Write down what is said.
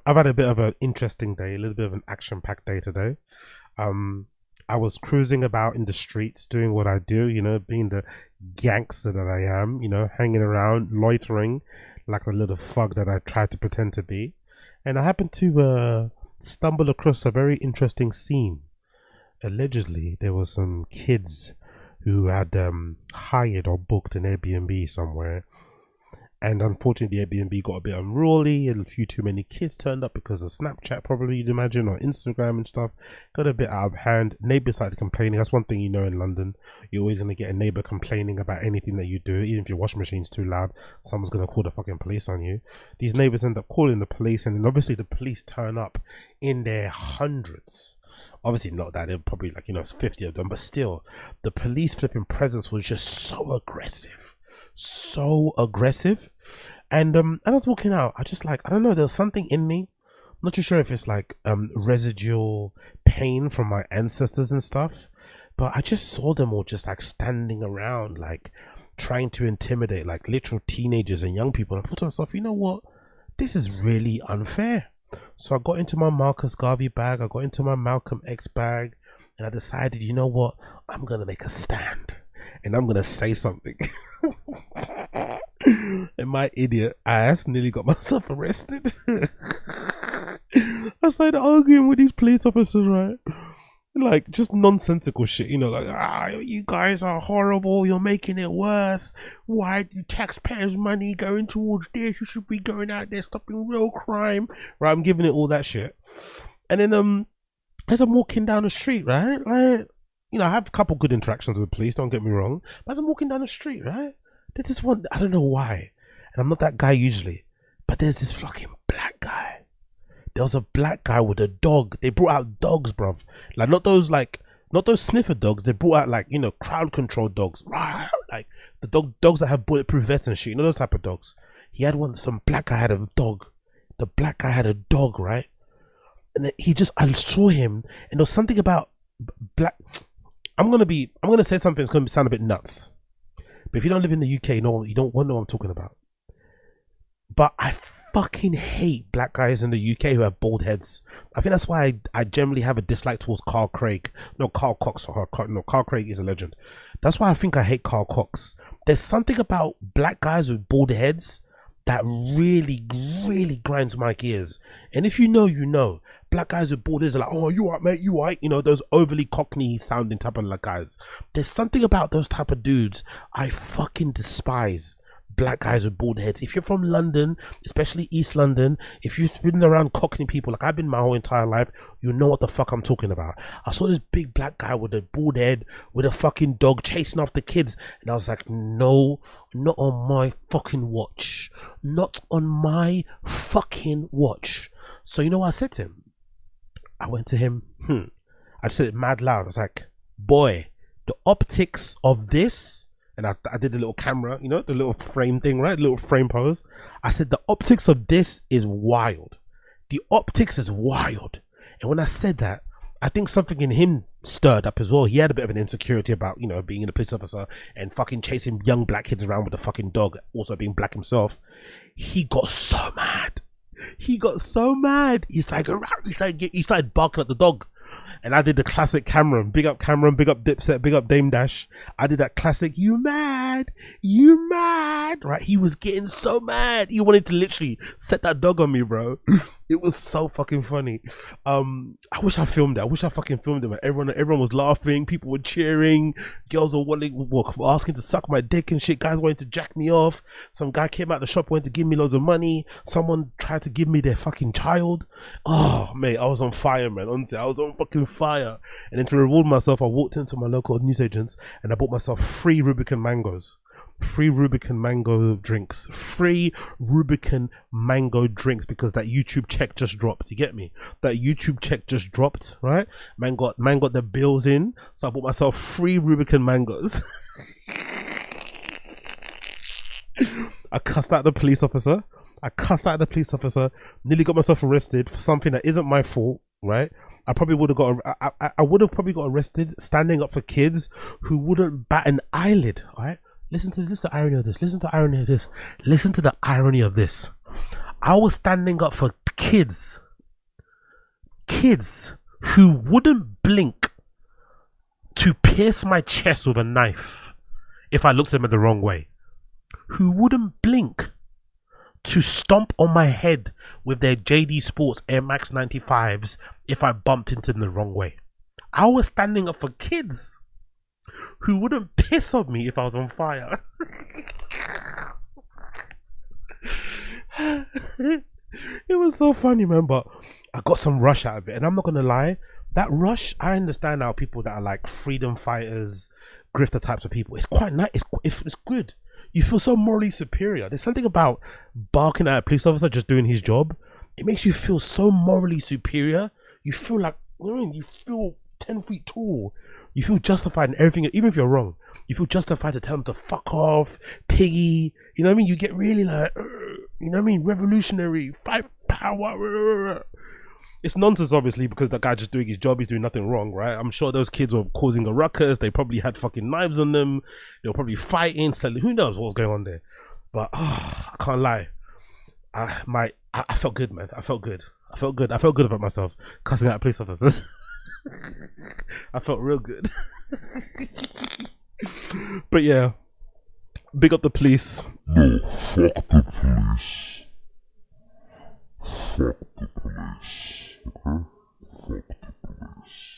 I've had a bit of an interesting day, a little bit of an action-packed day today. Um, I was cruising about in the streets, doing what I do, being the gangster that I am, hanging around, loitering like a little thug that I tried to pretend to be. And I happened to stumble across a very interesting scene. Allegedly, there were some kids who had hired or booked an Airbnb somewhere, and unfortunately, the Airbnb got a bit unruly, and a few too many kids turned up because of Snapchat, probably you'd imagine, or Instagram and stuff. Got a bit out of hand. Neighbors started complaining. That's one thing in London. You're always gonna get a neighbor complaining about anything that you do, even if your washing machine's too loud. Someone's gonna call the fucking police on you. These neighbors end up calling the police, and then obviously the police turn up in their hundreds. Obviously not that, they're probably like, it's 50 of them, but still, the police flipping presence was just so aggressive. So aggressive. And as I was walking out, I just like, I don't know, there was something in me. I'm not too sure if it's like residual pain from my ancestors and stuff, but I just saw them all just like standing around, like trying to intimidate like literal teenagers and young people. And I thought to myself, you know what, this is really unfair. So I got into my Marcus Garvey bag, I got into my Malcolm X bag, and I decided, you know what, I'm gonna make a stand and I'm gonna say something. And my idiot ass nearly got myself arrested. I started arguing with these police officers, right? Like just nonsensical shit, like, you guys are horrible, you're making it worse. Why do taxpayers' money going towards this? You should be going out there stopping real crime. Right, I'm giving it all that shit. And then as I'm walking down the street, right, like, I have a couple good interactions with police, don't get me wrong. But as I'm walking down the street, right, there's this one, I don't know why, and I'm not that guy usually, but there's this fucking black guy. There was a black guy with a dog. They brought out dogs, bruv. Like, not those sniffer dogs. They brought out, like, crowd control dogs. Like, the dogs that have bulletproof vests and shit. Those type of dogs. He had one, some black guy had a dog. The black guy had a dog, right? And then I saw him, and there was something about black. I'm gonna say something that's gonna sound a bit nuts. But if you don't live in the UK, you don't know what I'm talking about. But I fucking hate black guys in the UK who have bald heads. I think that's why I generally have a dislike towards Carl Craig. No, Carl Cox. Carl Craig is a legend. That's why I think I hate Carl Cox. There's something about black guys with bald heads that really, really grinds my gears. And if you know, you know. Black guys with bald heads are like, oh, you alright, mate, you alright? Those overly cockney sounding type of like guys. There's something about those type of dudes I fucking despise. Black guys with bald heads. If you're from London, especially East London, if you've been around cockney people like I've been my whole entire life, you know what the fuck I'm talking about. I saw this big black guy with a bald head with a fucking dog chasing after kids, and I was like, no, not on my fucking watch. Not on my fucking watch. So you know what I said to him? I went to him, I said it mad loud. I was like, boy, the optics of this, and I did the little camera, the little frame thing, right? The little frame pose. I said, the optics of this is wild. The optics is wild. And when I said that, I think something in him stirred up as well. He had a bit of an insecurity about, being a police officer and fucking chasing young black kids around with a fucking dog, also being black himself. He got so mad. He got so mad. He started barking at the dog. And I did the classic Cameron, big up Dipset, big up Dame Dash. I did that classic, you mad, right? He was getting so mad. He wanted to literally set that dog on me, bro. It was so fucking funny. I wish I filmed it. I wish I fucking filmed it. Everyone was laughing. People were cheering. Girls were asking to suck my dick and shit. Guys wanted to jack me off. Some guy came out the shop, wanted to give me loads of money. Someone tried to give me their fucking child. Oh, mate, I was on fire, man. Honestly, I was on fucking fire. And then to reward myself, I walked into my local newsagents and I bought myself 3 Rubicon mangoes. 3 Rubicon mango drinks. 3 Rubicon mango drinks, because that YouTube check just dropped. You get me? That YouTube check just dropped, right? Man got the bills in, so I bought myself 3 Rubicon mangoes. I cussed out the police officer. Nearly got myself arrested for something that isn't my fault, right? I probably would have got. I would have probably got arrested standing up for kids who wouldn't bat an eyelid, right? Listen to the irony of this. Listen to the irony of this. I was standing up for witnessed kids who wouldn't blink to pierce my chest with a knife if I looked at them the wrong way, who wouldn't blink to stomp on my head with their JD Sports Air Max 95s if I bumped into them the wrong way. I was standing up for kids who wouldn't piss on me if I was on fire. It was so funny, man, but I got some rush out of it, and I'm not gonna lie, that rush, I understand now people that are like freedom fighters, grifter types of people. It's quite nice. It's good. You feel so morally superior. There's something about barking at a police officer just doing his job. It makes you feel so morally superior. You feel like, you know what I mean? You feel 10 feet tall. You feel justified in everything, even if you're wrong. You feel justified to tell them to fuck off, piggy. You know what I mean? You get really like, you know what I mean? Revolutionary, fight power. It's nonsense, obviously, because the guy just doing his job, he's doing nothing wrong, right? I'm sure those kids were causing a ruckus. They probably had fucking knives on them. They were probably fighting, selling. Who knows what was going on there? But I can't lie. I felt good, man. I felt good. I felt good about myself cussing out police officers. I felt real good. But yeah, big up the police. No, fuck the police. Fuck the police. Okay? Fuck the police.